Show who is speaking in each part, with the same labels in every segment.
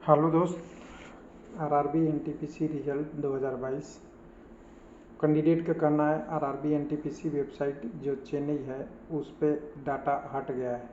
Speaker 1: Hello दोस्त, RRB NTPC result 2022 candidate का कहना है आरआरबी एनटीपीसी वेबसाइट जो चेन्नई है उस पर डाटा हट गया है।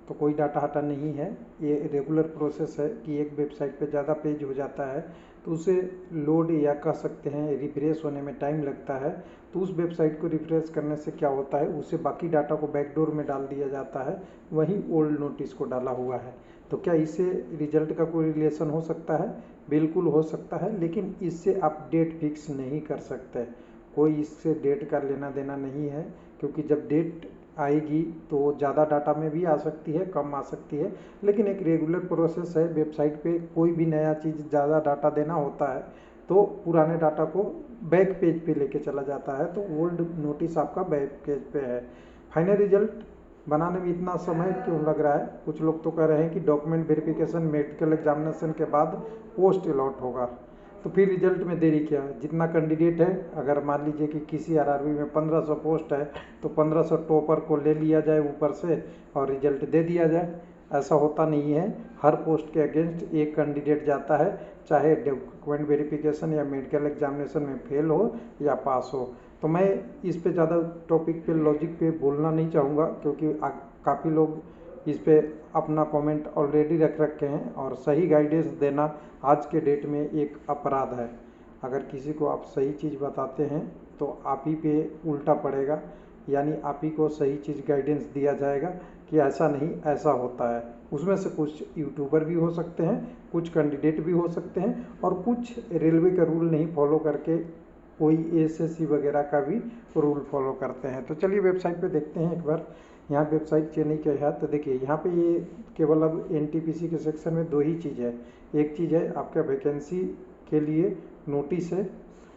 Speaker 1: तो कोई डाटा हटा नहीं है, ये रेगुलर प्रोसेस है कि एक वेबसाइट पे ज़्यादा पेज हो जाता है तो उसे लोड या कह सकते हैं रिफ्रेश होने में टाइम लगता है। तो उस वेबसाइट को रिफ्रेश करने से क्या होता है, उसे बाकी डाटा को बैकडोर में डाल दिया जाता है, वहीं ओल्ड नोटिस को डाला हुआ है। तो क्या इससे रिजल्ट का कोई रिलेशन हो सकता है? बिल्कुल हो सकता है, लेकिन इससे आप डेट फिक्स नहीं कर सकते। कोई इससे डेट का लेना देना नहीं है, क्योंकि जब डेट आएगी तो ज़्यादा डाटा में भी आ सकती है, कम आ सकती है, लेकिन एक रेगुलर प्रोसेस है। वेबसाइट पे कोई भी नया चीज़ ज़्यादा डाटा देना होता है तो पुराने डाटा को बैक पेज पे लेके चला जाता है, तो ओल्ड नोटिस आपका बैक पेज पे है। फाइनल रिजल्ट बनाने में इतना समय क्यों लग रहा है? कुछ लोग तो कह रहे हैं कि डॉक्यूमेंट वेरिफिकेशन मेडिकल एग्जामिनेशन के बाद पोस्ट अलॉट होगा, तो फिर रिजल्ट में देरी क्या? जितना कैंडिडेट है, अगर मान लीजिए कि किसी आरआरबी में 1500 पोस्ट है तो 1500 टॉपर को ले लिया जाए ऊपर से और रिजल्ट दे दिया जाए। ऐसा होता नहीं है। हर पोस्ट के अगेंस्ट एक कैंडिडेट जाता है, चाहे डॉक्यूमेंट वेरिफिकेशन या मेडिकल एग्जामिनेशन में फेल हो या पास हो। तो मैं इस पे ज़्यादा टॉपिक पे लॉजिक पे बोलना नहीं चाहूँगा, क्योंकि काफ़ी लोग इस पे अपना कमेंट ऑलरेडी रख रखे हैं, और सही गाइडेंस देना आज के डेट में एक अपराध है। अगर किसी को आप सही चीज़ बताते हैं तो आप ही पे उल्टा पड़ेगा, यानी आप ही को सही चीज़ गाइडेंस दिया जाएगा कि ऐसा नहीं ऐसा होता है। उसमें से कुछ यूट्यूबर भी हो सकते हैं, कुछ कैंडिडेट भी हो सकते हैं, और कुछ रेलवे का रूल नहीं फॉलो करके कोई एसएससी वगैरह का भी रूल फॉलो करते हैं। तो चलिए वेबसाइट पे देखते हैं एक बार। यहाँ वेबसाइट चेन्नई के है, तो देखिए यहाँ पे ये केवल अब एनटीपीसी के सेक्शन में दो ही चीज़ है। एक चीज़ है आपका वैकेंसी के लिए नोटिस है,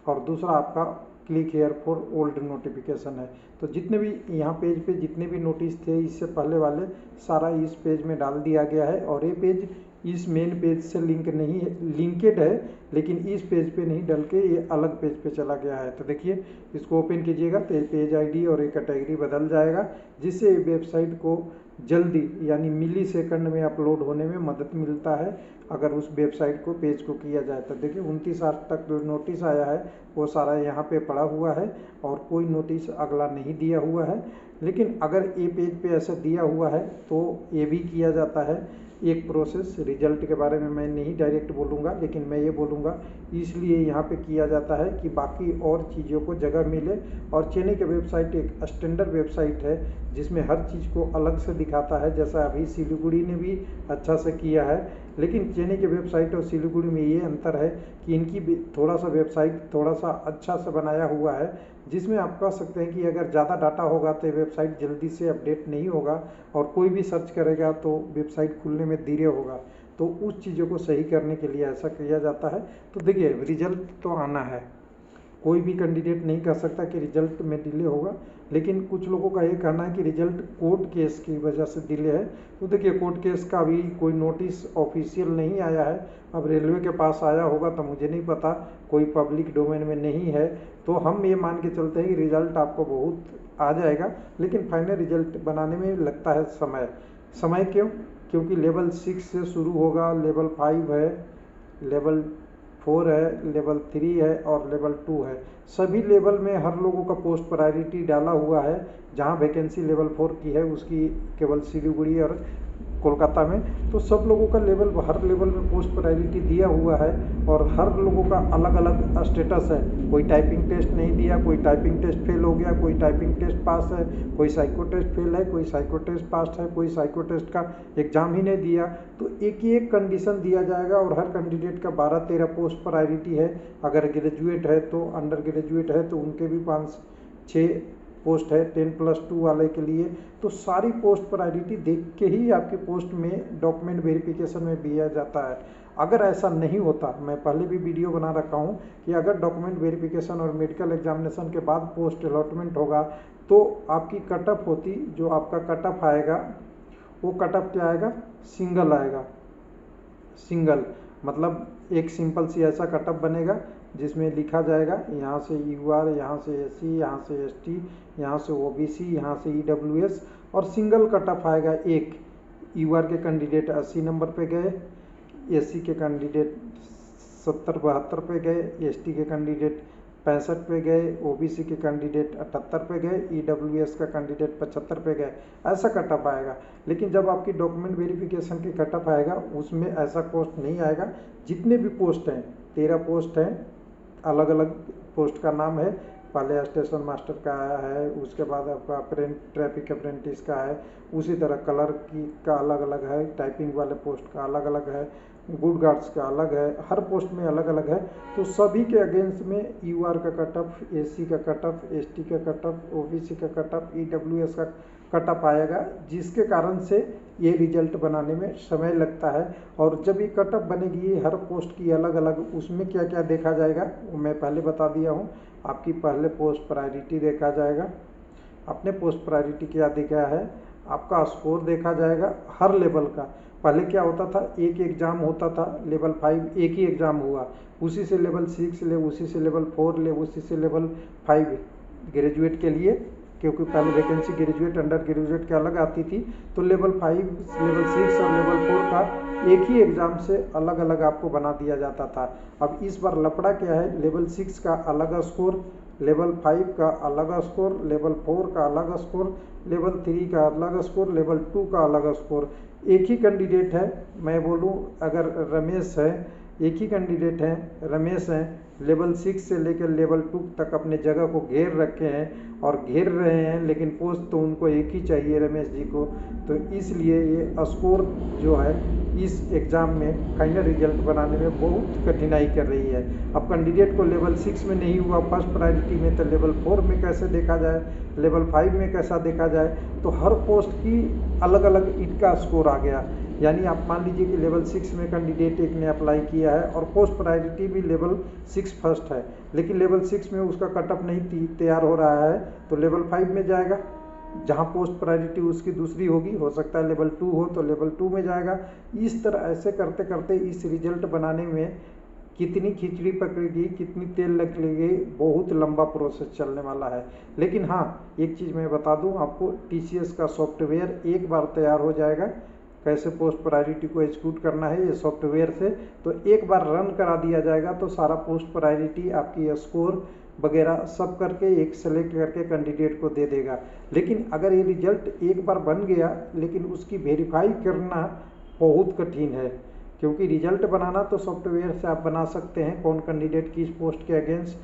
Speaker 1: और दूसरा आपका click here for old notification है। तो जितने भी यहाँ पेज पे जितने भी नोटिस थे इससे पहले वाले, सारा इस पेज में डाल दिया गया है। और ये पेज इस मेन पेज से लिंक नहीं है, लिंकेड है, लेकिन इस पेज पे नहीं डल के ये अलग पेज पे चला गया है। तो देखिए इसको ओपन कीजिएगा तो पेज आईडी और एक कैटेगरी बदल जाएगा, जिससे वेबसाइट को जल्दी यानी मिली सेकंड में अपलोड होने में मदद मिलता है अगर उस वेबसाइट को पेज को किया जाए। तो देखिए 29/8 तक जो नोटिस आया है वो सारा यहाँ पे पड़ा हुआ है, और कोई नोटिस अगला नहीं दिया हुआ है। लेकिन अगर ये पेज पे ऐसा दिया हुआ है तो ये भी किया जाता है एक प्रोसेस। रिजल्ट के बारे में मैं नहीं डायरेक्ट बोलूँगा, लेकिन मैं ये बोलूँगा इसलिए यहाँ पे किया जाता है कि बाकी और चीज़ों को जगह मिले। और चेन्नई की वेबसाइट एक स्टैंडर्ड वेबसाइट है जिसमें हर चीज़ को अलग से दिखाता है, जैसा अभी सिलीगुड़ी ने भी अच्छा से किया है। लेकिन चेन्नई की वेबसाइट और सिलीगुड़ी में ये अंतर है कि इनकी थोड़ा सा वेबसाइट थोड़ा सा अच्छा से बनाया हुआ है, जिसमें आप कह सकते हैं कि अगर ज़्यादा डाटा होगा तो वेबसाइट जल्दी से अपडेट नहीं होगा, और कोई भी सर्च करेगा तो वेबसाइट खुलने में देरी होगा। तो उस चीज़ों को सही करने के लिए ऐसा किया जाता है। तो देखिए रिजल्ट तो आना है, कोई भी कैंडिडेट नहीं कह सकता कि रिजल्ट में डिले होगा, लेकिन कुछ लोगों का ये कहना है कि रिजल्ट कोर्ट केस की वजह से डिले है। तो देखिए कोर्ट केस का अभी कोई नोटिस ऑफिशियल नहीं आया है। अब रेलवे के पास आया होगा तो मुझे नहीं पता, कोई पब्लिक डोमेन में नहीं है। तो हम ये मान के चलते हैं कि रिजल्ट आपको बहुत आ जाएगा, लेकिन फाइनल रिजल्ट बनाने में लगता है समय क्यों? क्योंकि लेवल 6 से शुरू होगा, लेवल 5 है, लेवल 4 है, लेवल 3 है और लेवल 2 है। सभी लेवल में हर लोगों का पोस्ट प्रायोरिटी डाला हुआ है। जहां वैकेंसी लेवल 4 की है उसकी केवल सिलीगुड़ी और कोलकाता में, तो सब लोगों का लेवल हर लेवल में पोस्ट प्रायोरिटी दिया हुआ है, और हर लोगों का अलग अलग स्टेटस है। कोई टाइपिंग टेस्ट नहीं दिया, कोई टाइपिंग टेस्ट फेल हो गया, कोई टाइपिंग टेस्ट पास है, कोई साइको टेस्ट फेल है, कोई साइको टेस्ट पास है, कोई साइको टेस्ट का एग्जाम ही नहीं दिया। तो एक ही एक कंडीशन दिया जाएगा, और हर कैंडिडेट का 12-13 पोस्ट प्रायोरिटी है। अगर ग्रेजुएट है तो अंडर ग्रेजुएट है तो उनके भी 5-6 पोस्ट है 10+2 वाले के लिए। तो सारी पोस्ट प्रायोरिटी देख के ही आपकी पोस्ट में डॉक्यूमेंट वेरिफिकेशन में दिया जाता है। अगर ऐसा नहीं होता, मैं पहले भी वीडियो बना रखा हूँ कि अगर डॉक्यूमेंट वेरिफिकेशन और मेडिकल एग्जामिनेशन के बाद पोस्ट अलॉटमेंट होगा तो आपकी कट ऑफ होती, जो आपका कट ऑफ आएगा वो कट ऑफ क्या आएगा? सिंगल आएगा। सिंगल मतलब एक सिंपल सी ऐसा कट ऑफ बनेगा जिसमें लिखा जाएगा यहाँ से यूआर, यहाँ से एससी, यहाँ से एसटी, यहाँ से ओबीसी, यहाँ से ईडब्ल्यूएस, और सिंगल कट ऑफ आएगा एक। यूआर के कैंडिडेट 80 नंबर पे गए, एससी के कैंडिडेट 70-72 पे गए, एसटी के कैंडिडेट 65 पे गए, ओबीसी के कैंडिडेट 78 पे गए, ईडब्ल्यूएस का कैंडिडेट 75 पे गए, ऐसा कटअप आएगा। लेकिन जब आपकी डॉक्यूमेंट वेरिफिकेशन की कटअप आएगा उसमें ऐसा पोस्ट नहीं आएगा। जितने भी पोस्ट हैं 13 पोस्ट हैं, अलग अलग पोस्ट का नाम है। पहले स्टेशन मास्टर का आया है, उसके बाद आपका ट्रैफिक अप्रेंटिस का है, उसी तरह कलर की का अलग अलग है, टाइपिंग वाले पोस्ट का अलग अलग है, गुड गार्ड्स का अलग है, हर पोस्ट में अलग अलग है। तो सभी के अगेंस्ट में यूआर का कटअप, एससी का कटअप, एसटी का कटअप, ओबीसी का कटअप, ईडब्ल्यूएस का कटअप आएगा, जिसके कारण से ये रिजल्ट बनाने में समय लगता है। और जब ये कटअप बनेगी हर पोस्ट की अलग अलग, उसमें क्या क्या देखा जाएगा वो मैं पहले बता दिया हूँ। आपकी पहले पोस्ट प्रायोरिटी देखा जाएगा, अपने पोस्ट प्रायोरिटी क्या देखा है, आपका स्कोर देखा जाएगा हर लेवल का। पहले क्या होता था, एक एग्ज़ाम होता था, लेवल 5 एक ही एग्ज़ाम हुआ, उसी से लेवल 6 ले, उसी से लेवल 4 ले, उसी से लेवल 5 ग्रेजुएट के लिए, क्योंकि पहले वैकेंसी ग्रेजुएट अंडर ग्रेजुएट की अलग आती थी, तो लेवल 5, लेवल 6 और लेवल 4 का एक ही एग्ज़ाम से अलग अलग आपको बना दिया जाता था। अब इस बार लफड़ा क्या है, लेवल 6 का अलग स्कोर, लेवल 5 का अलग स्कोर, लेवल 4 का अलग स्कोर, लेवल 3 का अलग स्कोर, लेवल 2 का अलग स्कोर। एक ही कैंडिडेट है, मैं बोलूँ अगर रमेश है, एक ही कैंडिडेट हैं, रमेश हैं, लेवल 6 से लेकर लेवल 2 तक अपने जगह को घेर रखे हैं और घेर रहे हैं, लेकिन पोस्ट तो उनको एक ही चाहिए रमेश जी को। तो इसलिए ये स्कोर जो है इस एग्ज़ाम में फाइनल रिजल्ट बनाने में बहुत कठिनाई कर रही है। अब कैंडिडेट को लेवल 6 में नहीं हुआ फर्स्ट प्रायोरिटी में, तो लेवल 4 में कैसे देखा जाए, लेवल 5 में कैसा देखा जाए। तो हर पोस्ट की अलग अलग इनका स्कोर आ गया। यानी आप मान लीजिए कि लेवल 6 में कैंडिडेट एक ने अप्लाई किया है और पोस्ट प्रायोरिटी भी लेवल 6 फर्स्ट है, लेकिन लेवल 6 में उसका कटअप नहीं तैयार हो रहा है, तो लेवल 5 में जाएगा, जहां पोस्ट प्रायोरिटी उसकी दूसरी होगी, हो सकता है लेवल 2 हो तो लेवल 2 में जाएगा। इस तरह ऐसे करते करते इस रिजल्ट बनाने में कितनी खिचड़ी पकड़ेगी, कितनी तेल लगेगी, बहुत लंबा प्रोसेस चलने वाला है। लेकिन हाँ, एक चीज़ मैं बता दूं आपको, टीसीएस का सॉफ्टवेयर एक बार तैयार हो जाएगा, कैसे पोस्ट प्रायोरिटी को एग्जीक्यूट करना है ये सॉफ्टवेयर से, तो एक बार रन करा दिया जाएगा तो सारा पोस्ट प्रायोरिटी आपकी स्कोर वगैरह सब करके एक सेलेक्ट करके कैंडिडेट को दे देगा। लेकिन अगर ये रिजल्ट एक बार बन गया, लेकिन उसकी वेरीफाई करना बहुत कठिन है, क्योंकि रिजल्ट बनाना तो सॉफ्टवेयर से आप बना सकते हैं, कौन कैंडिडेट किस पोस्ट के अगेंस्ट,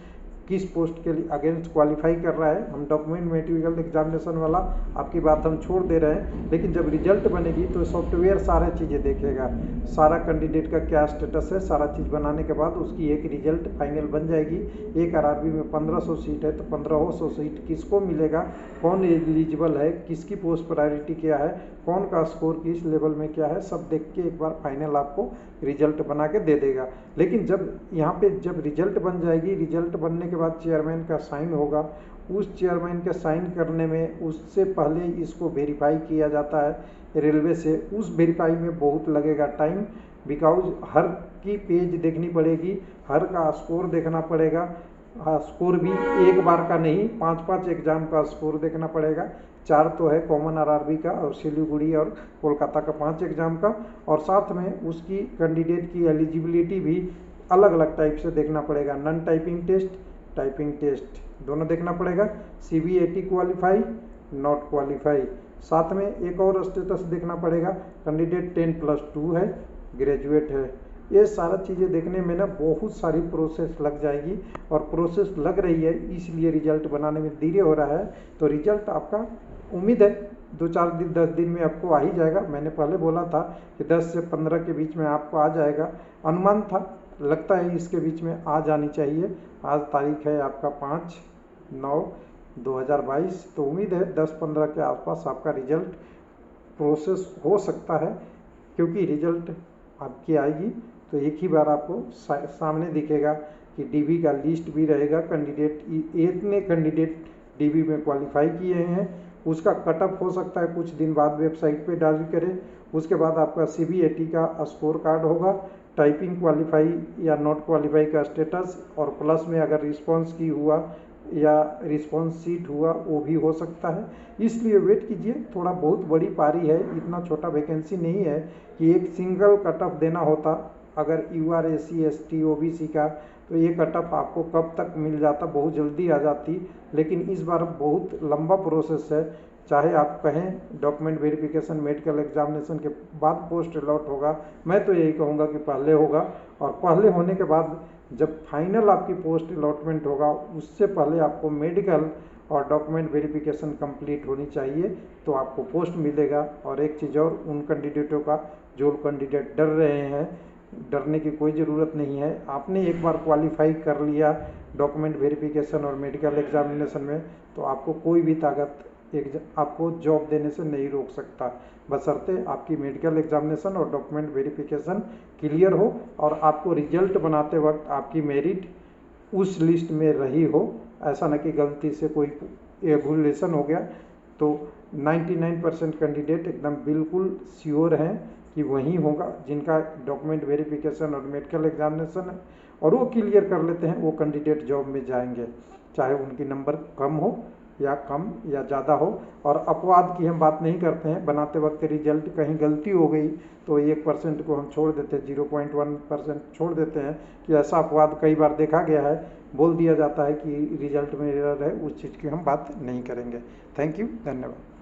Speaker 1: किस पोस्ट के अगेंस्ट क्वालिफाई कर रहा है। हम डॉक्यूमेंट मटेरियल एग्जामिनेशन वाला आपकी बात हम छोड़ दे रहे हैं, लेकिन जब रिजल्ट बनेगी तो सॉफ्टवेयर सारे चीज़ें देखेगा, सारा कैंडिडेट का क्या स्टेटस है, सारा चीज़ बनाने के बाद उसकी एक रिजल्ट फाइनल बन जाएगी। एक आरआरबी में 1500 सीट है तो 1500 सीट किसको मिलेगा, कौन एलिजिबल है, किसकी पोस्ट प्रायोरिटी क्या है, कौन का स्कोर किस लेवल में क्या है, सब देख के एक बार फाइनल आपको रिजल्ट बना के दे देगा। लेकिन जब यहाँ पे जब रिजल्ट बन जाएगी, रिजल्ट बनने के बाद चेयरमैन का साइन होगा, उस चेयरमैन के साइन करने में उससे पहले इसको वेरीफाई किया जाता है रेलवे से। उस वेरीफाई में बहुत लगेगा टाइम, बिकॉज हर की पेज देखनी पड़ेगी, हर का स्कोर देखना पड़ेगा। स्कोर भी एक बार का नहीं, 5-5 एग्जाम का स्कोर देखना पड़ेगा। 4 तो है कॉमन आरआरबी का, और सिलीगुड़ी और कोलकाता का 5 एग्जाम का, और साथ में उसकी कैंडिडेट की एलिजिबिलिटी भी अलग अलग टाइप से देखना पड़ेगा। Non typing test, typing test दोनों देखना पड़ेगा। सीबीएटी क्वालिफाई, नॉट क्वालिफाई, साथ में एक और स्टेटस देखना पड़ेगा, कैंडिडेट 10+2 है, ग्रेजुएट है। ये सारा चीज़ें देखने में ना बहुत सारी प्रोसेस लग जाएगी, और प्रोसेस लग रही है इसलिए रिजल्ट बनाने में देरी हो रहा है। तो रिजल्ट आपका उम्मीद है 2-4 दिन 10 दिन में आपको आ ही जाएगा। मैंने पहले बोला था कि 10 से 15 के बीच में आपको आ जाएगा, अनुमान था, लगता है इसके बीच में आ जानी चाहिए। आज तारीख है आपका 5/9/2022, तो उम्मीद है 10-15 के आसपास आपका रिजल्ट प्रोसेस हो सकता है, क्योंकि रिजल्ट आपकी आएगी तो एक ही बार आपको सामने दिखेगा कि डीबी का लिस्ट भी रहेगा, कैंडिडेट इतने कैंडिडेट डीबी में क्वालिफाई किए हैं, उसका कटअप हो सकता है कुछ दिन बाद वेबसाइट पे डाल करें। उसके बाद आपका सीबीएटी का स्कोर कार्ड होगा, टाइपिंग क्वालिफाई या नॉट क्वालिफाई का स्टेटस, और प्लस में अगर रिस्पॉन्स की हुआ या रिस्पॉन्स सीट हुआ वो भी हो सकता है, इसलिए वेट कीजिए। थोड़ा बहुत बड़ी पारी है, इतना छोटा वैकेंसी नहीं है कि एक सिंगल कट ऑफ देना होता। अगर you are SC ST OBC का तो ये कट ऑफ आपको कब तक मिल जाता, बहुत जल्दी आ जाती, लेकिन इस बार बहुत लंबा प्रोसेस है। चाहे आप कहें डॉक्यूमेंट वेरिफिकेशन मेडिकल एग्जामिनेशन के बाद पोस्ट अलॉट होगा, मैं तो यही कहूँगा कि पहले होगा, और पहले होने के बाद जब फाइनल आपकी पोस्ट अलॉटमेंट होगा उससे पहले आपको मेडिकल और डॉक्यूमेंट वेरिफिकेशन कंप्लीट होनी चाहिए, तो आपको पोस्ट मिलेगा। और एक चीज़ और, उन कैंडिडेटों का जो कैंडिडेट डर रहे हैं, डरने की कोई ज़रूरत नहीं है। आपने एक बार क्वालिफाई कर लिया डॉक्यूमेंट वेरिफिकेशन और मेडिकल एग्जामिनेशन में, तो आपको कोई भी ताकत आपको जॉब देने से नहीं रोक सकता, बशर्ते आपकी मेडिकल एग्जामिनेशन और डॉक्यूमेंट वेरिफिकेशन क्लियर हो और आपको रिजल्ट बनाते वक्त आपकी मेरिट उस लिस्ट में रही हो। ऐसा न कि गलती से कोई एवुलेशन हो गया। तो 99% कैंडिडेट एकदम बिल्कुल श्योर हैं कि वही होगा जिनका डॉक्यूमेंट वेरिफिकेशन और मेडिकल एग्जामिनेशन है, और वो क्लियर कर लेते हैं, वो कैंडिडेट जॉब में जाएंगे, चाहे उनकी नंबर कम हो या कम या ज़्यादा हो। और अपवाद की हम बात नहीं करते हैं, बनाते वक्त रिजल्ट कहीं गलती हो गई तो 1% को हम छोड़ देते हैं, 0.1% छोड़ देते हैं, कि ऐसा अपवाद कई बार देखा गया है। बोल दिया जाता है कि रिजल्ट में एरर है, उस चीज़ की हम बात नहीं करेंगे। थैंक यू, धन्यवाद।